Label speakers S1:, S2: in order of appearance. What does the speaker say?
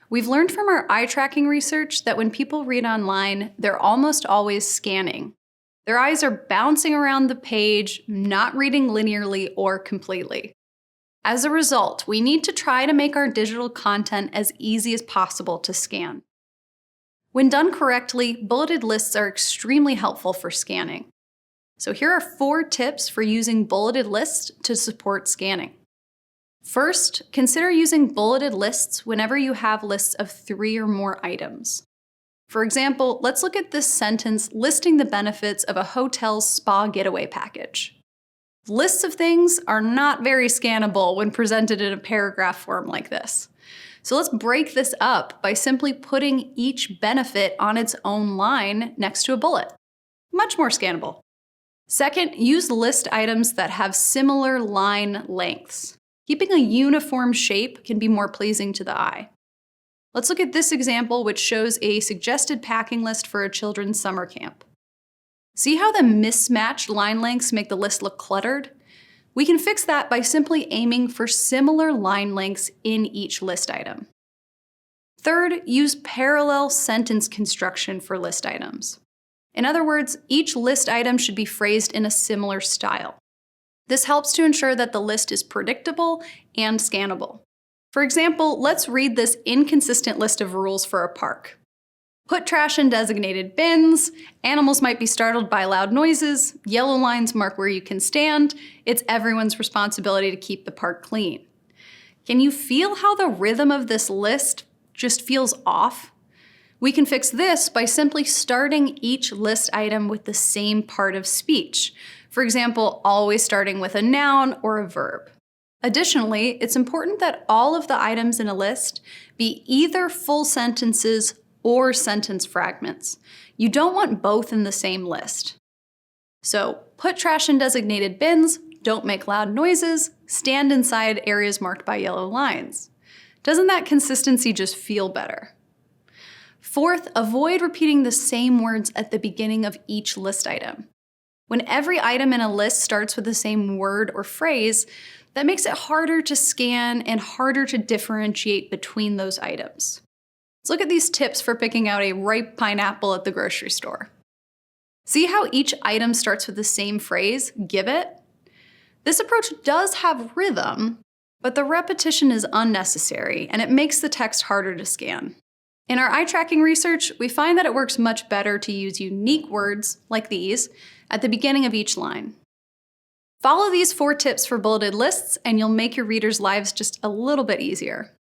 S1: We've learned from our eye tracking research that when people read online, they're almost always scanning. Their eyes are bouncing around the page, not reading linearly or completely. As a result, we need to try to make our digital content as easy as possible to scan. When done correctly, bulleted lists are extremely helpful for scanning. So here are 4 tips for using bulleted lists to support scanning. First, consider using bulleted lists whenever you have lists of 3 or more items. For example, let's look at this sentence listing the benefits of a hotel's spa getaway package. Lists of things are not very scannable when presented in a paragraph form like this. So let's break this up by simply putting each benefit on its own line next to a bullet. Much more scannable. Second, use list items that have similar line lengths. Keeping a uniform shape can be more pleasing to the eye. Let's look at this example, which shows a suggested packing list for a children's summer camp. See how the mismatched line lengths make the list look cluttered? We can fix that by simply aiming for similar line lengths in each list item. Third, use parallel sentence construction for list items. In other words, each list item should be phrased in a similar style. This helps to ensure that the list is predictable and scannable. For example, let's read this inconsistent list of rules for a park. Put trash in designated bins, animals might be startled by loud noises, yellow lines mark where you can stand, it's everyone's responsibility to keep the park clean. Can you feel how the rhythm of this list just feels off? We can fix this by simply starting each list item with the same part of speech. For example, always starting with a noun or a verb. Additionally, it's important that all of the items in a list be either full sentences or sentence fragments. You don't want both in the same list. So, put trash in designated bins, don't make loud noises, stand inside areas marked by yellow lines. Doesn't that consistency just feel better? Fourth, avoid repeating the same words at the beginning of each list item. When every item in a list starts with the same word or phrase, that makes it harder to scan and harder to differentiate between those items. Let's look at these tips for picking out a ripe pineapple at the grocery store. See how each item starts with the same phrase, give it? This approach does have rhythm, but the repetition is unnecessary and it makes the text harder to scan. In our eye tracking research, we find that it works much better to use unique words, like these, at the beginning of each line. Follow these 4 tips for bulleted lists and you'll make your readers' lives just a little bit easier.